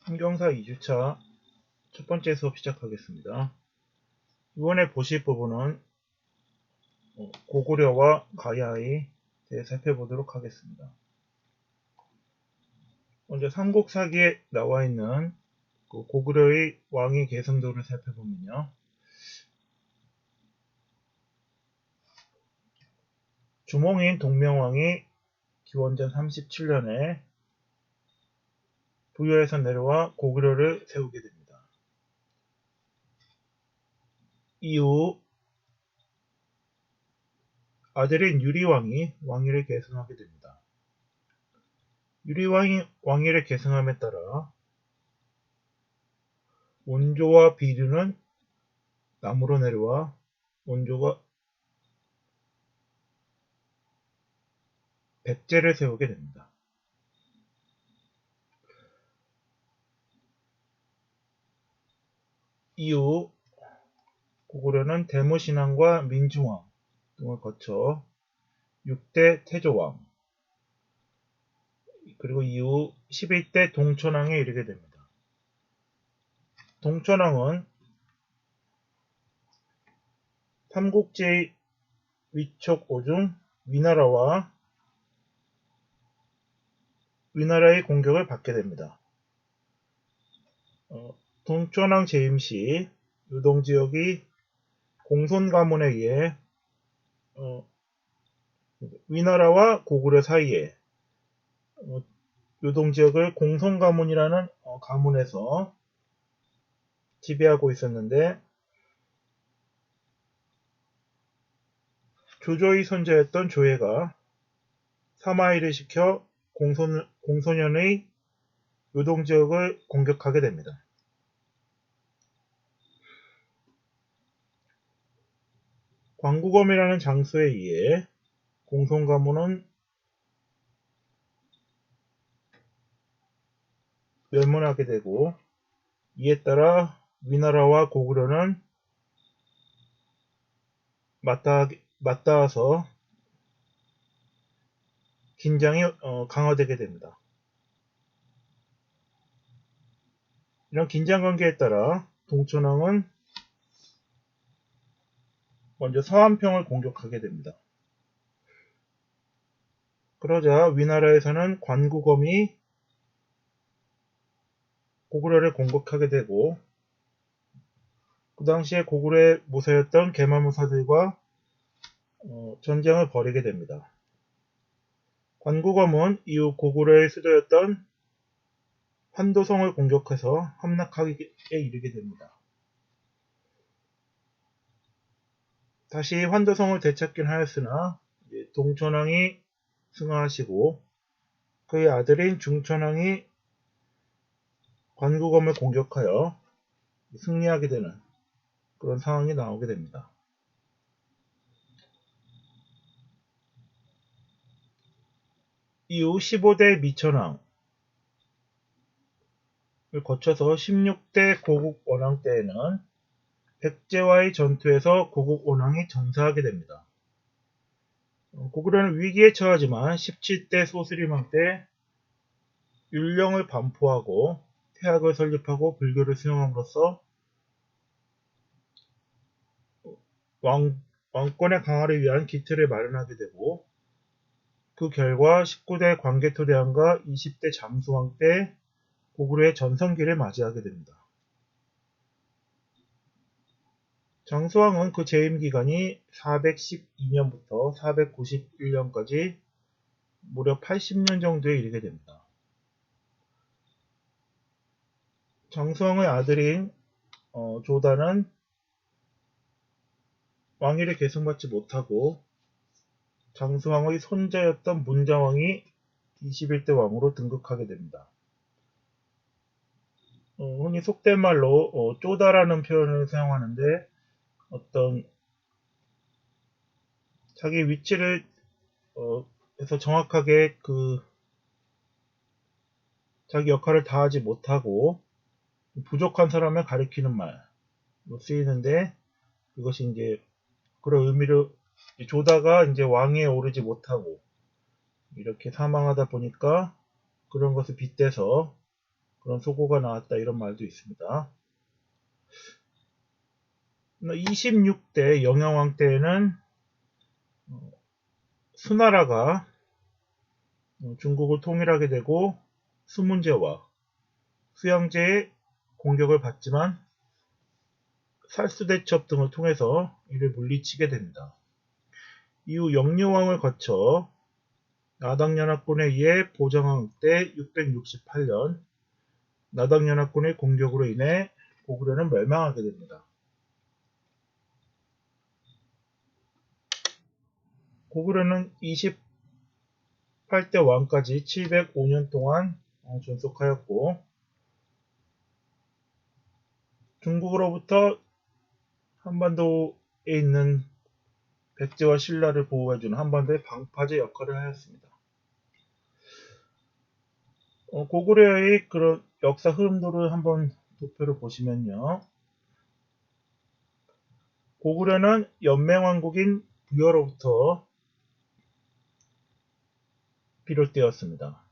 함경사 2주차 첫 번째 수업 시작하겠습니다. 이번에 보실 부분은 고구려와 가야에 대해 살펴보도록 하겠습니다. 먼저 삼국사기에 나와 있는 고구려의 왕위 계승도를 살펴보면요. 주몽인 동명왕이 기원전 37년에 부여에서 내려와 고구려를 세우게 됩니다. 이후 아들인 유리왕이 왕위를 계승하게 됩니다. 유리왕이 왕위를 계승함에 따라 원조와 비류는 남으로 내려와 원조가 백제를 세우게 됩니다. 이후 고구려는 대무신앙과 민중왕 등을 거쳐 6대 태조왕 그리고 이후 11대 동천왕에 이르게 됩니다. 동천왕은 삼국지의 위촉 5중 위나라의 공격을 받게 됩니다. 동천왕 재임 시 요동지역이 공손 가문에 의해 위나라와 고구려 사이에 요동지역을 공손 가문이라는 가문에서 지배하고 있었는데 조조의 손자였던 조예가 사마이를 시켜 공소년의 요동지역을 공격하게 됩니다. 광구검이라는 장수에 의해 공손 가문은 멸문하게 되고 이에 따라 위나라와 고구려는 맞닿아서 긴장이 강화되게 됩니다. 이런 긴장 관계에 따라 동천왕은 먼저 서안평을 공격하게 됩니다. 그러자 위나라에서는 관구검이 고구려를 공격하게 되고 그 당시에 고구려의 모사였던 계마무사들과 전쟁을 벌이게 됩니다. 관구검은 이후 고구려의 수도였던 환도성을 공격해서 함락하기에 이르게 됩니다. 다시 환도성을 되찾긴 하였으나 동천왕이 승하하시고 그의 아들인 중천왕이 관구검을 공격하여 승리하게 되는 그런 상황이 나오게 됩니다. 이후 15대 미천왕을 거쳐서 16대 고국원왕 때에는 백제와의 전투에서 고국원왕이 전사하게 됩니다. 고구려는 위기에 처하지만 17대 소스리망 때 율령을 반포하고 태학을 설립하고 불교를 수용함으로써 왕권의 강화를 위한 기틀을 마련하게 되고 그 결과 19대 광개토대왕과 20대 장수왕 때 고구려의 전성기를 맞이하게 됩니다. 장수왕은 그 재임 기간이 412년부터 491년까지 무려 80년 정도에 이르게 됩니다. 장수왕의 아들인 조단은 왕위를 계승받지 못하고 장수왕의 손자였던 문자왕이 21대 왕으로 등극하게 됩니다. 흔히 속된 말로 쪼다라는 표현을 사용하는데 어떤 자기 위치를 해서 정확하게 자기 역할을 다하지 못하고 부족한 사람을 가리키는 말로 쓰이는데 그것이 이제 그런 의미로 조다가 이제 왕위에 오르지 못하고 이렇게 사망하다 보니까 그런 것을 빗대서 그런 소고가 나왔다 이런 말도 있습니다. 26대 영영왕 때에는 수나라가 중국을 통일하게 되고 수문제와 수양제의 공격을 받지만 살수대첩 등을 통해서 이를 물리치게 됩니다. 이후 영유왕을 거쳐 나당연합군에 의해 보정왕 때 668년 나당연합군의 공격으로 인해 고구려는 멸망하게 됩니다. 고구려는 28대 왕까지 705년 동안 존속하였고 중국으로부터 한반도에 있는 백제와 신라를 보호해주는 한반도의 방파제 역할을 하였습니다. 고구려의 그런 역사 흐름도를 한번 도표를 보시면요. 고구려는 연맹왕국인 부여로부터 비롯되었습니다.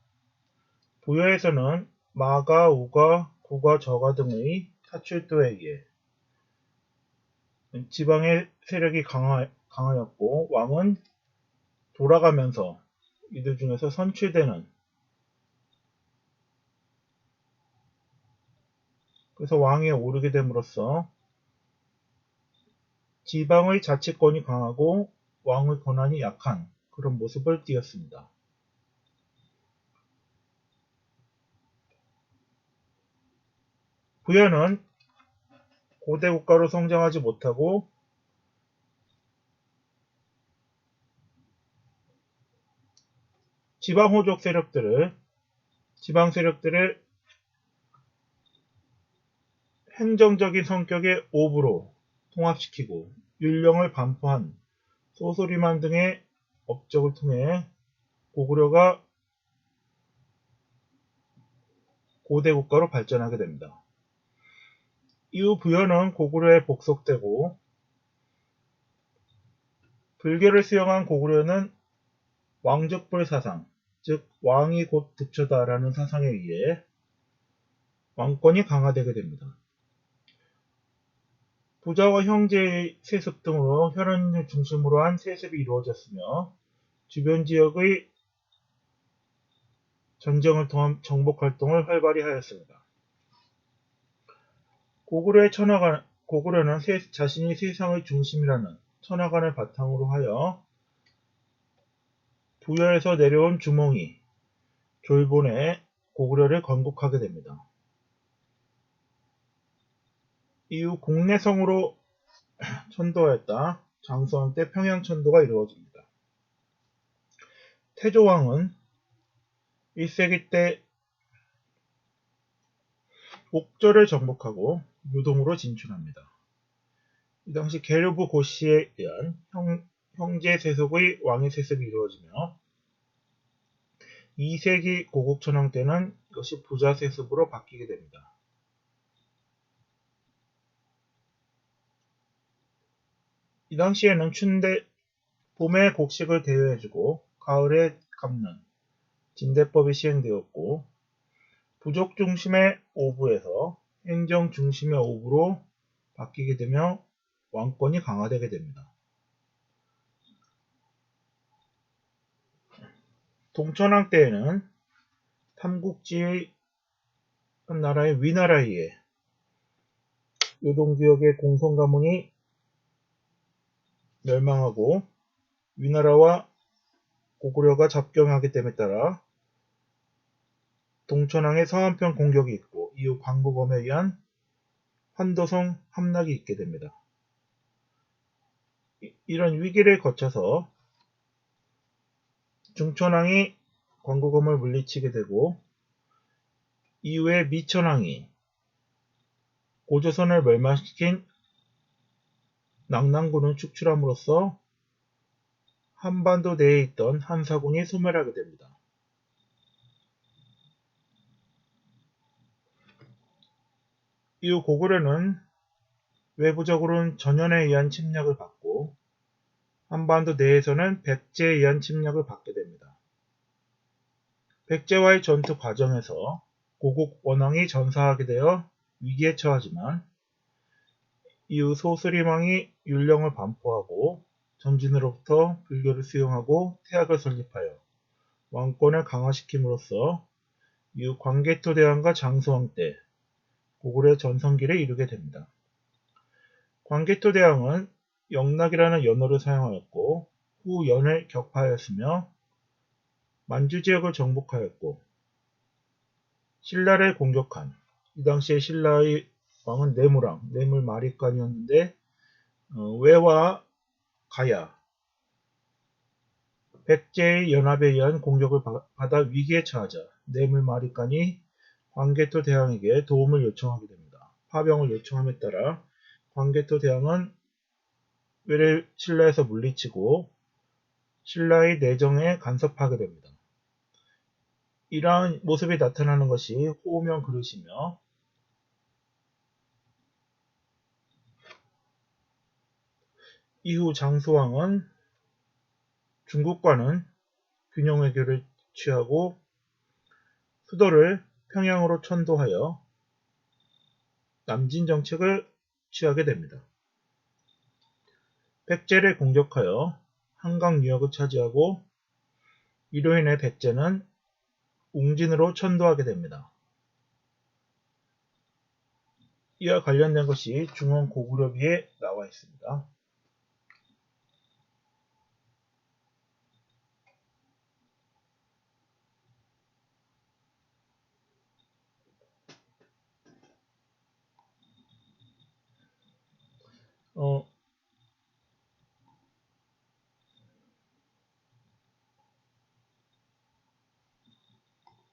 부여에서는 마가, 우가, 구가, 저가 등의 사출도에 의해 지방의 세력이 강하였고 왕은 돌아가면서 이들 중에서 선출되는 그래서 왕위에 오르게 됨으로써 지방의 자치권이 강하고 왕의 권한이 약한 그런 모습을 띄었습니다. 부여는 고대 국가로 성장하지 못하고 지방 세력들을 행정적인 성격의 오부로 통합시키고 율령을 반포한 소소리만 등의 업적을 통해 고구려가 고대 국가로 발전하게 됩니다. 이후 부여는 고구려에 복속되고 불교를 수용한 고구려는 왕족불 사상, 즉 왕이 곧 부처다라는 사상에 의해 왕권이 강화되게 됩니다. 부자와 형제의 세습 등으로 혈연을 중심으로 한 세습이 이루어졌으며 주변 지역의 전쟁을 통한 정복 활동을 활발히 하였습니다. 고구려는 자신이 세상의 중심이라는 천하관을 바탕으로 하여 부여에서 내려온 주몽이 졸본에 고구려를 건국하게 됩니다. 이후 국내성으로 천도하였다 장수왕 때 평양천도가 이루어집니다. 태조왕은 1세기 때 옥저를 정복하고 유동으로 진출합니다. 이 당시 계류부 고씨에 의한 형제 세속의 왕의 세습이 이루어지며 2세기 고국천왕 때는 이것이 부자 세습으로 바뀌게 됩니다. 이 당시에는 봄에 곡식을 대여해주고 가을에 갚는 진대법이 시행되었고 부족 중심의 오부에서 행정 중심의 오부로 바뀌게 되며 왕권이 강화되게 됩니다. 동천왕 때에는 삼국지의 한 나라의 위나라에 의해 요동지역의 공성가문이 멸망하고 위나라와 고구려가 접경하기 됨에 따라 동천왕의 서한편 공격이 있고 이후 광부검에 의한 환도성 함락이 있게 됩니다. 이런 위기를 거쳐서 중천왕이 광부검을 물리치게 되고 이후에 미천왕이 고조선을 멸망시킨 낙랑군을 축출함으로써 한반도 내에 있던 한사군이 소멸하게 됩니다. 이후 고구려는 외부적으로는 전연에 의한 침략을 받고 한반도 내에서는 백제에 의한 침략을 받게 됩니다. 백제와의 전투 과정에서 고국 원왕이 전사하게 되어 위기에 처하지만 이후 소수림왕이 율령을 반포하고 전진으로부터 불교를 수용하고 태학을 설립하여 왕권을 강화시킴으로써 이후 광개토대왕과 장수왕 때 고구려의 전성기를 이루게 됩니다. 광개토대왕은 영락이라는 연호를 사용하였고 후 연을 격파하였으며 만주 지역을 정복하였고 신라를 공격한 이 당시에 신라의 왕은 내무랑, 내물마리간이었는데 외와 가야, 백제의 연합에 의한 공격을 받아 위기에 처하자 내물마리간이 광개토 대왕에게 도움을 요청하게 됩니다. 파병을 요청함에 따라 광개토 대왕은 외를 신라에서 물리치고 신라의 내정에 간섭하게 됩니다. 이러한 모습이 나타나는 것이 호우명 그릇이며 이후 장수왕은 중국과는 균형외교를 취하고 수도를 평양으로 천도하여 남진 정책을 취하게 됩니다. 백제를 공격하여 한강 유역을 차지하고 이로 인해 백제는 웅진으로 천도하게 됩니다. 이와 관련된 것이 중원 고구려비에 나와 있습니다.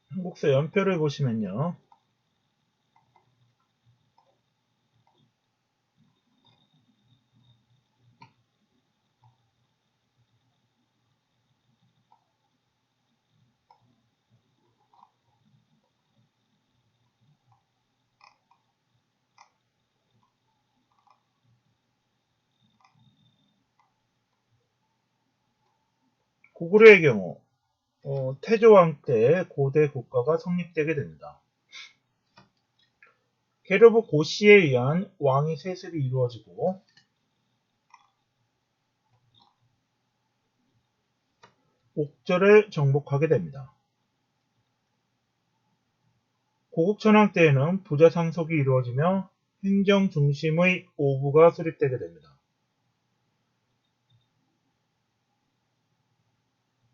한국사 연표를 보시면요. 고구려의 경우 태조왕 때 고대 국가가 성립되게 됩니다. 게르부 고씨에 의한 왕위 세습이 이루어지고 옥저를 정복하게 됩니다. 고국천왕 때에는 부자 상속이 이루어지며 행정 중심의 오부가 수립되게 됩니다.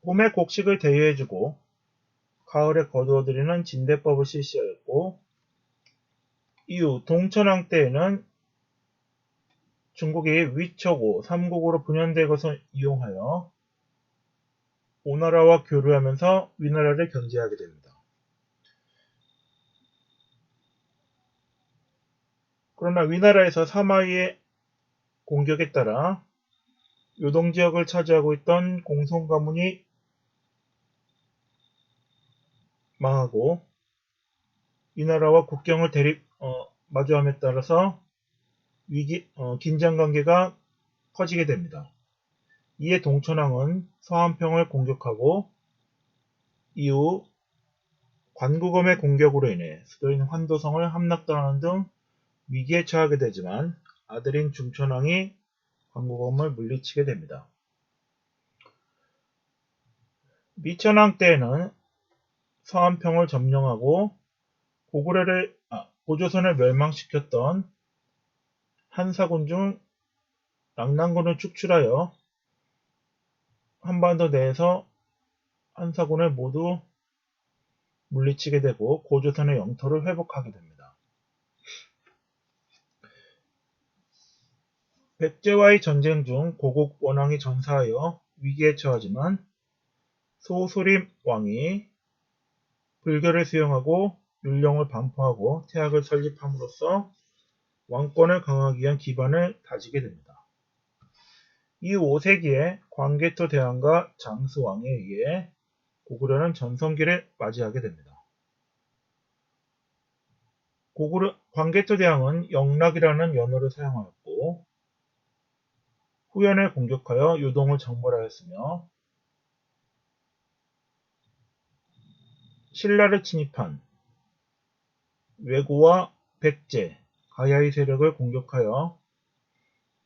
봄에 곡식을 대여해주고 가을에 거두어들이는 진대법을 실시하였고 이후 동천왕 때에는 중국이 위초고, 삼국으로 분열된 것을 이용하여 오나라와 교류하면서 위나라를 견제하게 됩니다. 그러나 위나라에서 사마이의 공격에 따라 요동지역을 차지하고 있던 공손가문이 망하고 위나라와 국경을 마주함에 따라서 긴장관계가 커지게 됩니다. 이에 동천왕은 서한평을 공격하고 이후 관구검의 공격으로 인해 수도인 환도성을 함락당하는 등 위기에 처하게 되지만 아들인 중천왕이 관구검을 물리치게 됩니다. 미천왕 때에는 서한평을 점령하고 고조선을 멸망시켰던 한사군 중 랑난군을 축출하여 한반도 내에서 한사군을 모두 물리치게 되고 고조선의 영토를 회복하게 됩니다. 백제와의 전쟁 중 고국 원왕이 전사하여 위기에 처하지만 소수림 왕이 불교를 수용하고 율령을 반포하고 태학을 설립함으로써 왕권을 강화하기 위한 기반을 다지게 됩니다. 이후 5세기에 광개토 대왕과 장수왕에 의해 고구려는 전성기를 맞이하게 됩니다. 광개토 대왕은 영락이라는 연호를 사용하였고 후연을 공격하여 요동을 정벌하였으며 신라를 침입한 왜구와 백제, 가야의 세력을 공격하여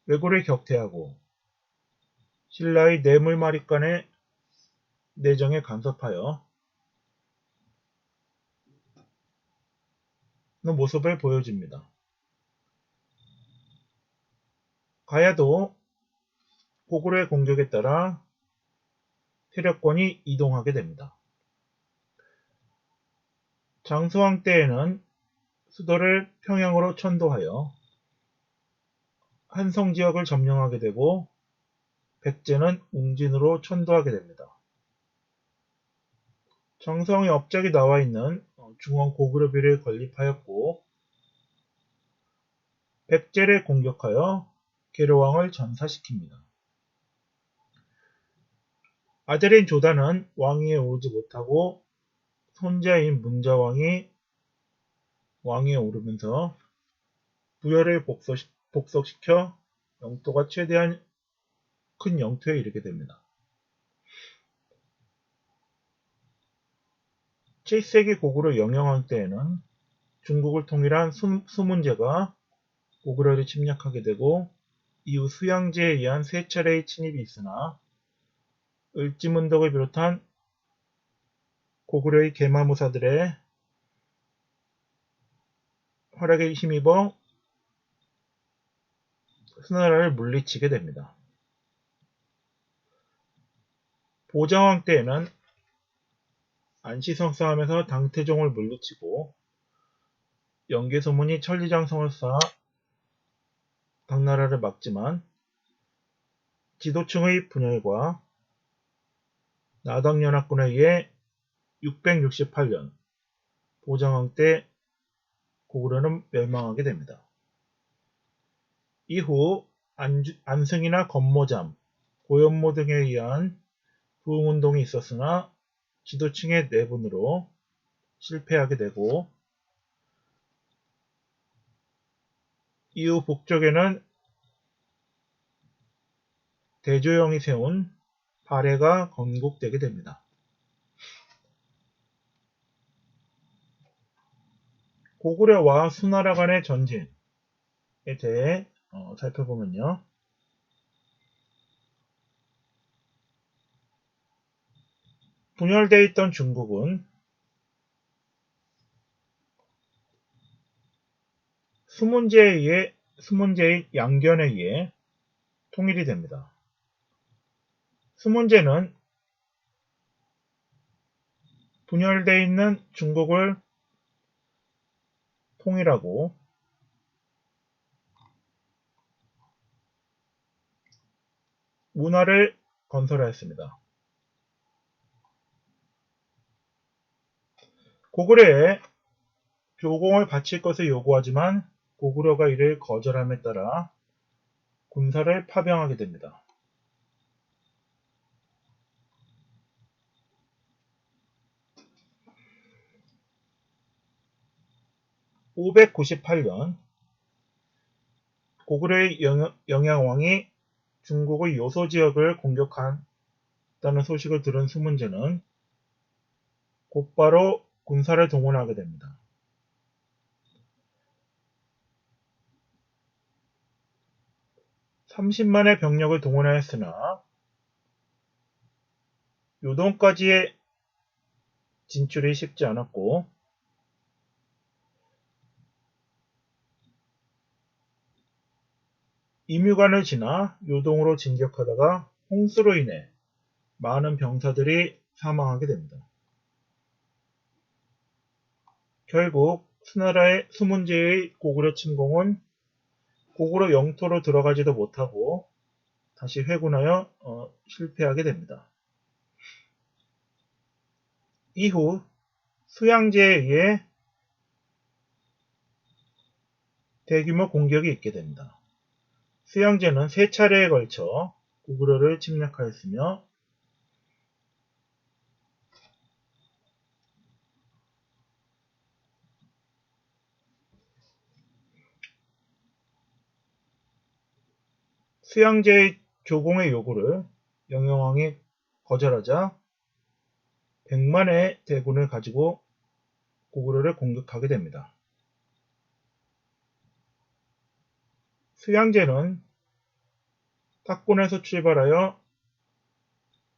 왜구를 격퇴하고 신라의 내물마릿 간의 내정에 간섭하여 모습을 보여줍니다. 가야도 고구려의 공격에 따라 세력권이 이동하게 됩니다. 장수왕 때에는 수도를 평양으로 천도하여 한성 지역을 점령하게 되고 백제는 웅진으로 천도하게 됩니다. 장수왕이 업적이 나와있는 중원 고구려비를 건립하였고 백제를 공격하여 계로왕을 전사시킵니다. 아들인 조단은 왕위에 오르지 못하고 손자인 문자왕이 왕위에 오르면서 부여를 복속시켜 영토가 최대한 큰 영토에 이르게 됩니다. 7세기 고구려 영영왕 때에는 중국을 통일한 수문제가 고구려를 침략하게 되고 이후 수양제에 의한 세 차례의 침입이 있으나 을지문덕을 비롯한 고구려의 계마무사들의 활약에 힘입어 수나라를 물리치게 됩니다. 보장왕 때에는 안시성 싸움에서 당태종을 물리치고 영계소문이 천리장성을 쌓아 당나라를 막지만 지도층의 분열과 나당연합군에 의해 668년 보장왕 때 고구려는 멸망하게 됩니다. 이후 안승이나 건모잠, 고연모 등에 의한 부흥운동이 있었으나 지도층의 내분으로 실패하게 되고 이후 북쪽에는 대조영이 세운 발해가 건국되게 됩니다. 고구려와 수나라 간의 전쟁에 대해 살펴보면요. 분열되어 있던 중국은 수문제의 양견에 의해 통일이 됩니다. 수문제는 분열되어 있는 중국을 통일하고 문화를 건설하였습니다. 고구려에 교공을 바칠 것을 요구하지만 고구려가 이를 거절함에 따라 군사를 파병하게 됩니다. 598년 고구려의 영양왕이 중국의 요소 지역을 공격한다는 소식을 들은 수문제는 곧바로 군사를 동원하게 됩니다. 30만의 병력을 동원하였으나 요동까지의 진출이 쉽지 않았고 이뮤관을 지나 요동으로 진격하다가 홍수로 인해 많은 병사들이 사망하게 됩니다. 결국 수문제의 고구려 침공은 고구려 영토로 들어가지도 못하고 다시 회군하여 실패하게 됩니다. 이후 수양제에 의해 대규모 공격이 있게 됩니다. 수양제는 세 차례에 걸쳐 고구려를 침략하였으며 수양제의 조공의 요구를 영영왕이 거절하자 100만의 대군을 가지고 고구려를 공격하게 됩니다. 수양제는 탁군에서 출발하여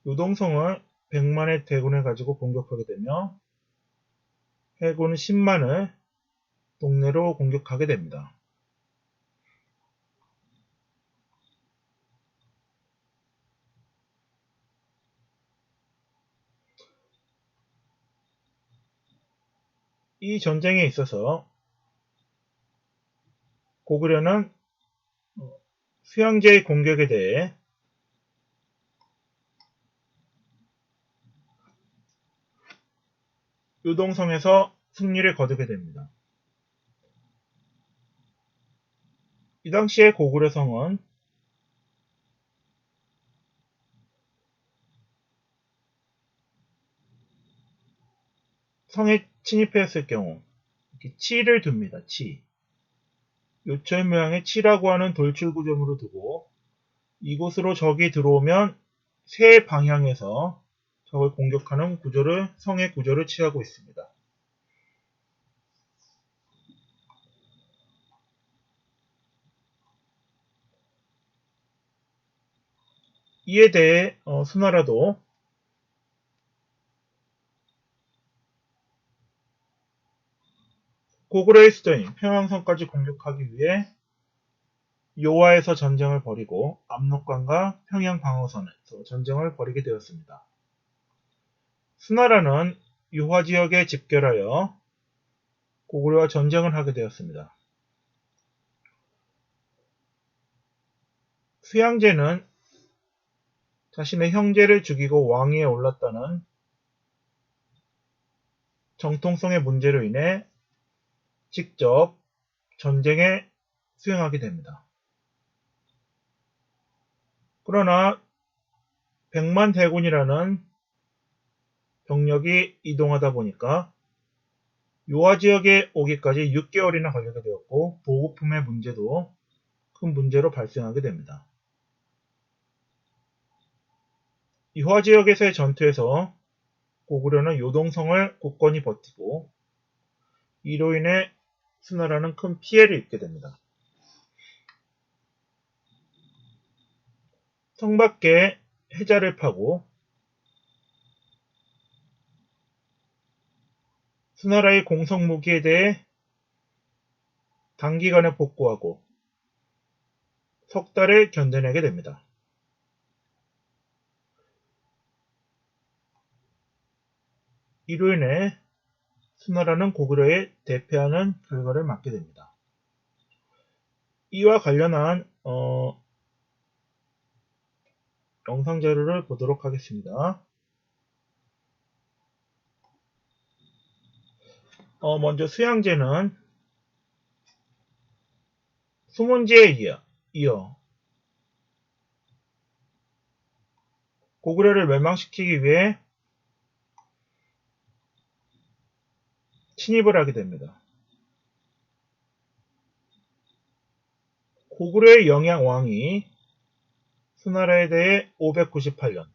요동성을 100만의 대군을 가지고 공격하게 되며 해군 10만을 동네로 공격하게 됩니다. 이 전쟁에 있어서 고구려는 수양제의 공격에 대해 요동성에서 승리를 거두게 됩니다. 이 당시에 고구려 성은 성에 침입했을 경우 이렇게 치를 둡니다. 치. 요철 모양의 치라고 하는 돌출 구점으로 두고 이곳으로 적이 들어오면 세 방향에서 적을 공격하는 구조를 성의 구조를 취하고 있습니다. 이에 대해 수나라도 고구려의 수도인 평양성까지 공격하기 위해 요하에서 전쟁을 벌이고 압록강과 평양 방어선에서 전쟁을 벌이게 되었습니다. 수나라는 요하 지역에 집결하여 고구려와 전쟁을 하게 되었습니다. 수양제는 자신의 형제를 죽이고 왕위에 올랐다는 정통성의 문제로 인해 직접 전쟁에 수행하게 됩니다. 그러나 100만 대군이라는 병력이 이동하다 보니까 요하 지역에 오기까지 6개월이나 걸리게 되었고 보급품의 문제도 큰 문제로 발생하게 됩니다. 요하 지역에서의 전투에서 고구려는 요동성을 굳건히 버티고 이로 인해 수나라는 큰 피해를 입게 됩니다. 성 밖에 해자를 파고 수나라의 공성 무기에 대해 단기간에 복구하고 석 달을 견뎌내게 됩니다. 이로 인해 수나라는 고구려에 대패하는 결과를 맞게 됩니다. 이와 관련한 영상 자료를 보도록 하겠습니다. 먼저 수양제는 수문제에 이어 고구려를 멸망시키기 위해 침입을 하게 됩니다. 고구려의 영양왕이 수나라에 대해 598년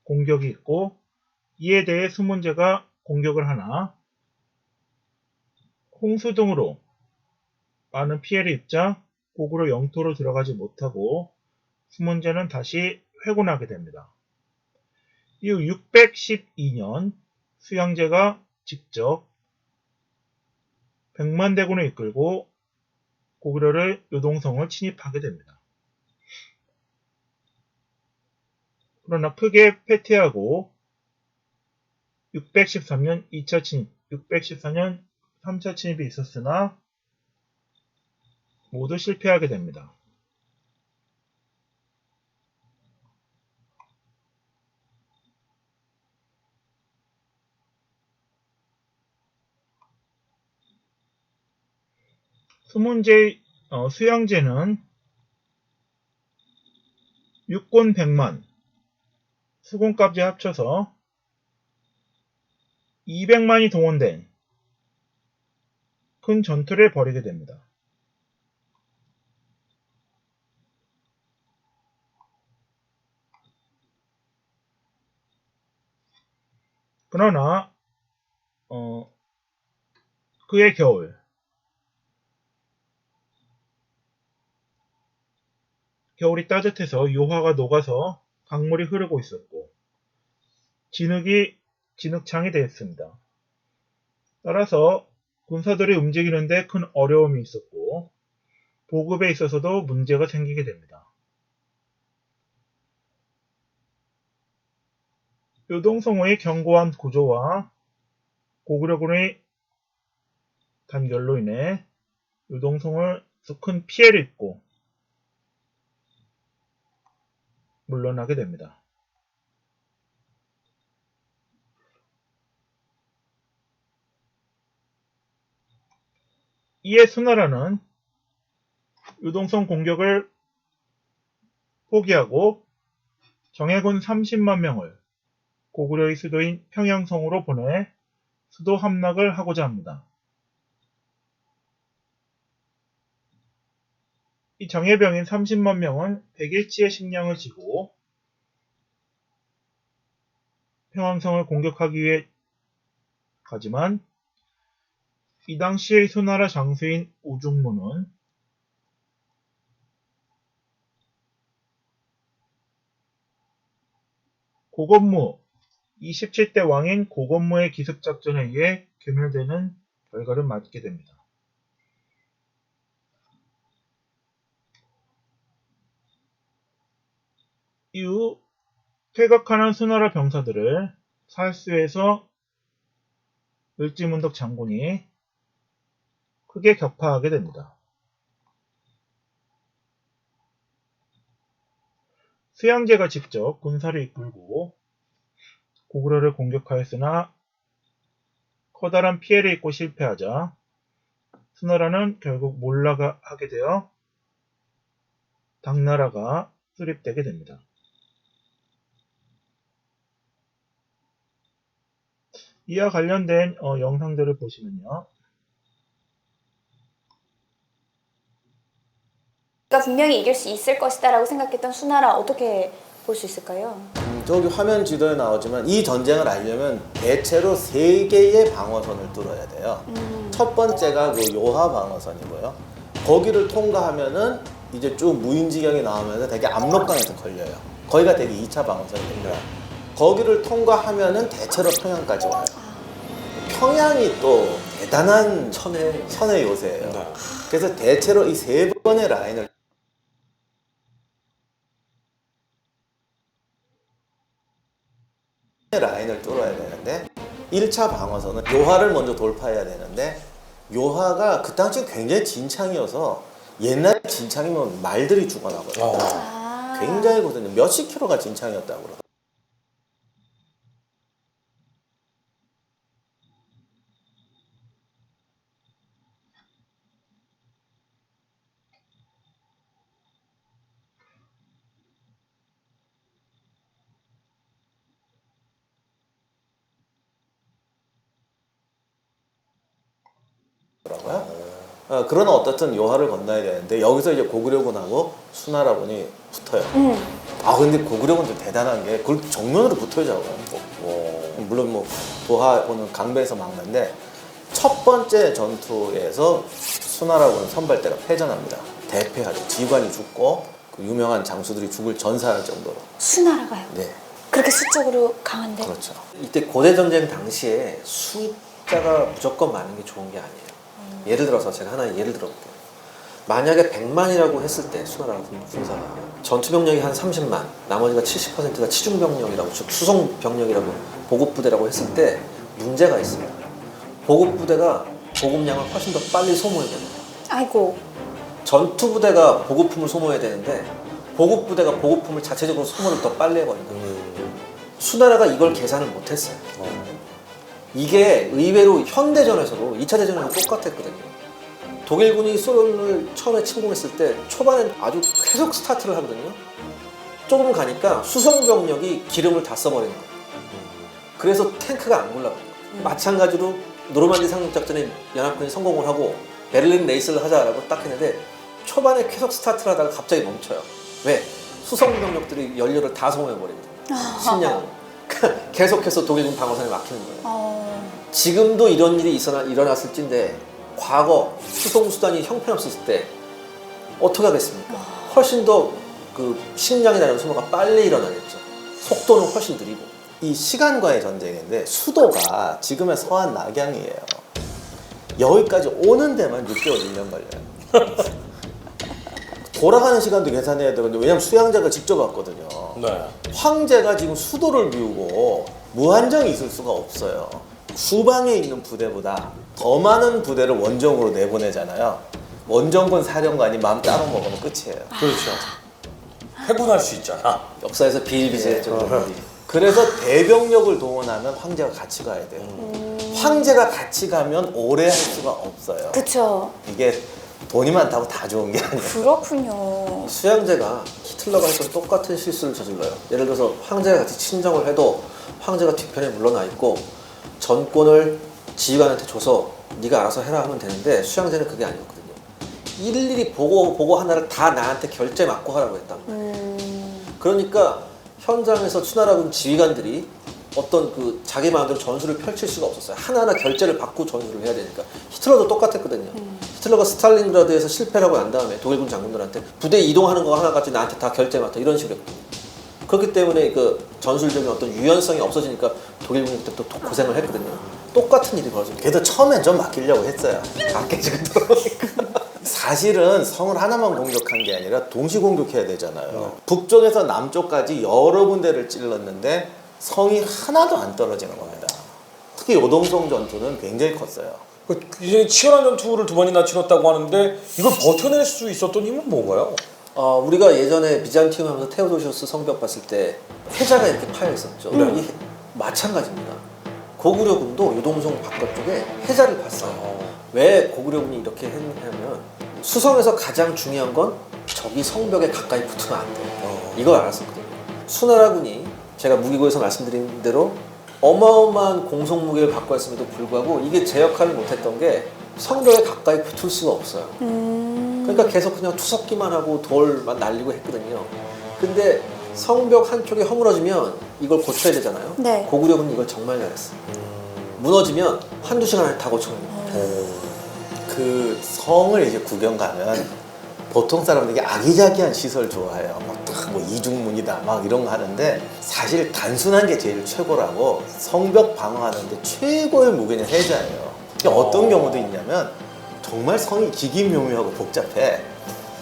공격이 있고 이에 대해 수문제가 공격을 하나 홍수 등으로 많은 피해를 입자 고구려 영토로 들어가지 못하고 수문제는 다시 회군하게 됩니다. 이후 612년 수양제가 직접 100만 대군을 이끌고 고구려를 요동성을 침입하게 됩니다. 그러나 크게 패퇴하고 613년 2차 침입, 614년 3차 침입이 있었으나 모두 실패하게 됩니다. 수양제는 육군 100만, 수군까지 합쳐서 200만이 동원된 큰 전투를 벌이게 됩니다. 그러나 그해 겨울 겨울이 따뜻해서 요화가 녹아서 강물이 흐르고 있었고 진흙창이 되었습니다. 따라서 군사들이 움직이는데 큰 어려움이 있었고 보급에 있어서도 문제가 생기게 됩니다. 요동성호의 견고한 구조와 고구려군의 단결로 인해 요동성호에서 큰 피해를 입고 물러나게 됩니다. 이에 수나라는 요동성 공격을 포기하고 정예군 30만 명을 고구려의 수도인 평양성으로 보내 수도 함락을 하고자 합니다. 이 정예병인 30만 명은 100일치의 식량을 지고 평양성을 공격하기 위해 가지만 이 당시의 수나라 장수인 우중무는 고건무 27대 왕인 고건무의 기습작전에 의해 괴멸되는 결과를 맞게 됩니다. 이후 퇴각하는 수나라 병사들을 살수에서 을지문덕 장군이 크게 격파하게 됩니다. 수양제가 직접 군사를 이끌고 고구려를 공격하였으나 커다란 피해를 입고 실패하자 수나라는 결국 몰락하게 되어 당나라가 수립되게 됩니다. 이와 관련된 영상들을 보시면요. 우리가 분명히 이길 수 있을 것이다 라고 생각했던 수나라 어떻게 볼 수 있을까요? 저기 화면 지도에 나오지만 이 전쟁을 알려면 대체로 3개의 방어선을 뚫어야 돼요. 첫 번째가 그 요하 방어선이고요. 거기를 통과하면은 이제 쭉 무인지경이 나오면서 되게 압록강에서 걸려요. 거기가 되게 2차 방어선입니다. 거기를 통과하면은 대체로 평양까지 와요. 평양이 또 대단한 선의 요새예요. 네. 그래서 대체로 이 3번의 라인을 뚫어야 되는데 1차 방어선은 요하를 먼저 돌파해야 되는데 요하가 그 당시 굉장히 진창이어서 옛날 진창이면 말들이 죽어나거든요. 굉장히 거든요. 몇십 킬로가 진창이었다고 그러더라고요. 그러나 어떻든 요하를 건너야 되는데 여기서 이제 고구려군하고 수나라군이 붙어요. 근데 고구려군도 대단한 게 그걸 정면으로 붙어요. 물론 뭐 도하군은 강배에서 막는데 첫 번째 전투에서 수나라군은 선발대가 패전합니다. 대패하죠. 지관이 죽고 그 유명한 장수들이 죽을 전사할 정도로. 수나라가요? 네. 그렇게 수적으로 강한데? 그렇죠. 이때 고대 전쟁 당시에 숫자가 무조건 많은 게 좋은 게 아니에요. 예를 들어서 제가 하나 예를 들어볼게요. 만약에 100만이라고 했을 때 수나라 군사가 전투 병력이 한 30만, 나머지가 70%가 치중 병력이라고, 즉 수송 병력이라고, 보급 부대라고 했을 때 문제가 있습니다. 보급 부대가 보급량을 훨씬 더 빨리 소모해야 됩니다. 아이고. 전투 부대가 보급품을 소모해야 되는데 보급 부대가 보급품을 자체적으로 소모를 더 빨리 해버린다. 수나라가 이걸 계산을 못했어요. 이게 의외로 현대전에서도 2차 대전에도 똑같았거든요. 독일군이 소련을 처음에 침공했을 때 초반엔 아주 계속 스타트를 하거든요. 조금 가니까 수송병력이 기름을 다 써버리는 거예요. 그래서 탱크가 안 굴러가는 거예요. 마찬가지로 노르만디 상륙작전에 연합군이 성공을 하고 베를린 레이스를 하자라고 딱 했는데 초반에 계속 스타트를 하다가 갑자기 멈춰요. 왜? 수송병력들이 연료를 다 소모해버립니다. 식량을. 계속해서 독일군 방어선에 막히는 거예요. 지금도 이런 일이 일어났을진데 과거 수송수단이 형편없었을 때 어떻게 하겠습니까? 훨씬 더 그 식량이 나는 소모가 빨리 일어나겠죠. 속도는 훨씬 느리고. 이 시간과의 전쟁인데 수도가 지금의 서한 낙양이에요. 여기까지 오는 데만 6개월 1년 걸려요. 돌아가는 시간도 계산해야 되거든요. 왜냐면 수양제가 직접 왔거든요. 네. 황제가 지금 수도를 비우고 무한정이 있을 수가 없어요. 수방에 있는 부대보다 더 많은 부대를 원정으로 내보내잖아요. 원정군 사령관이 마음 따로 먹으면 끝이에요. 그렇죠. 해군할 수 있잖아. 역사에서 비일비재했죠. 그런 일이. 그래서 대병력을 동원하면 황제가 같이 가야 돼요. 황제가 같이 가면 오래 할 수가 없어요. 그쵸. 이게 돈이 많다고 다 좋은 게 아니에요. 그렇군요. 수양제가 히틀러가 했던 똑같은 실수를 저질러요. 예를 들어서 황제가 같이 친정을 해도 황제가 뒤편에 물러나 있고 전권을 지휘관한테 줘서 네가 알아서 해라 하면 되는데 수양제는 그게 아니었거든요. 일일이 보고 하나를 다 나한테 결제 맞고 하라고 했단 말이에요. 그러니까 현장에서 추나라군 지휘관들이 어떤 그 자기 마음대로 전술을 펼칠 수가 없었어요. 하나하나 결제를 받고 전술을 해야 되니까. 히틀러도 똑같았거든요. 히틀러가 스탈린그라드에서 실패를 하고 난 다음에 독일군 장군들한테 부대 이동하는 거 하나까지 나한테 다 결제 맡아 이런 식으로 했거든요. 그렇기 때문에 그 전술적인 어떤 유연성이 없어지니까 독일군이 그때 또 고생을 했거든요. 똑같은 일이 벌어집니다. 그래도 처음엔 좀 맡기려고 했어요. 다 깨지고 들어오니까. 사실은 성을 하나만 공격한 게 아니라 동시 공격해야 되잖아요. 북쪽에서 남쪽까지 여러 군데를 찔렀는데 성이 하나도 안 떨어지는 겁니다. 특히 요동성 전투는 굉장히 컸어요. 이제 치열한 전투를 2번이나 치렀다고 하는데 이걸 버텨낼 수 있었던 힘은 뭔가요? 우리가 예전에 비잔티움 하면서 테오도시우스 성벽 봤을 때 해자가 이렇게 파여 있었죠. 이 마찬가지입니다. 고구려군도 요동성 바깥쪽에 해자를 봤어요. 왜 고구려군이 이렇게 했냐면 수성에서 가장 중요한 건 적이 성벽에 가까이 붙으면 안 돼요. 이걸 알았었거든요. 수나라군이 제가 무기고에서 말씀드린 대로 어마어마한 공속무기를 갖고 왔음에도 불구하고 이게 제 역할을 못했던 게 성벽에 가까이 붙을 수가 없어요. 그러니까 계속 그냥 투석기만 하고 돌만 날리고 했거든요. 근데 성벽 한쪽이 허물어지면 이걸 고쳐야 되잖아요. 네. 고구려군이 이걸 정말 잘했어요. 무너지면 한두 시간 안에 다 고쳐냅니다. 그 성을 이제 구경 가면 보통 사람들이 아기자기한 시설 좋아해요. 뭐 이중문이다 막 이런 거 하는데 사실 단순한 게 제일 최고라고 성벽 방어하는데 최고의 무기는 해자예요. 어떤 경우도 있냐면 정말 성이 기기묘묘하고 복잡해.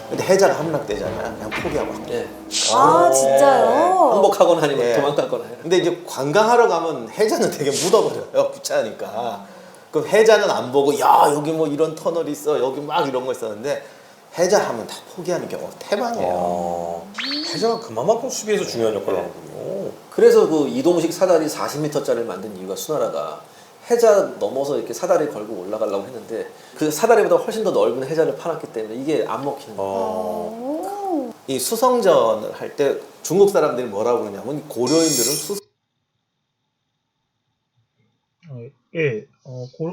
근데 해자가 함락되잖아요. 그냥 포기하고 합니다. 예. 아, 진짜요? 항복하거나 아니면 예. 도망가거나 해요. 근데 이제 관광하러 가면 해자는 되게 묻어버려요. 귀찮으니까. 그럼 해자는 안 보고 야 여기 뭐 이런 터널이 있어 여기 막 이런 거 있었는데 해자 하면 다 포기하는 경우가 태반이에요. 해자가 그만큼 수비에서 중요한 역할을 하는군요. 그래서 그 이동식 사다리 40m짜리를 만든 이유가 수나라가 해자 넘어서 이렇게 사다리 걸고 올라가려고 했는데 그 사다리보다 훨씬 더 넓은 해자를 파놨기 때문에 이게 안 먹히는 거예요. 이 수성전을 할 때 중국 사람들이 뭐라고 그러냐면 고려인들은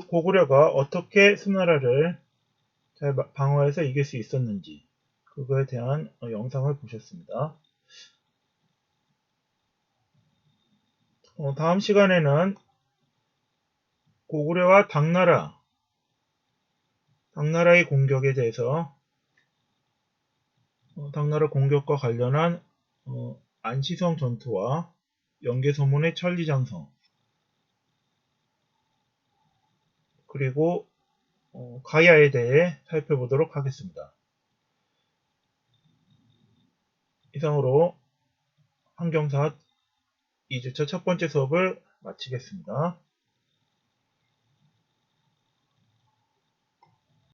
고구려가 어떻게 수나라를 잘 방어해서 이길 수 있었는지 그거에 대한 영상을 보셨습니다. 다음 시간에는 고구려와 당나라의 공격에 대해서 당나라 공격과 관련한 안시성 전투와 연개소문의 천리장성 그리고 가야에 대해 살펴보도록 하겠습니다. 이상으로 환경사 2주차 첫 번째 수업을 마치겠습니다.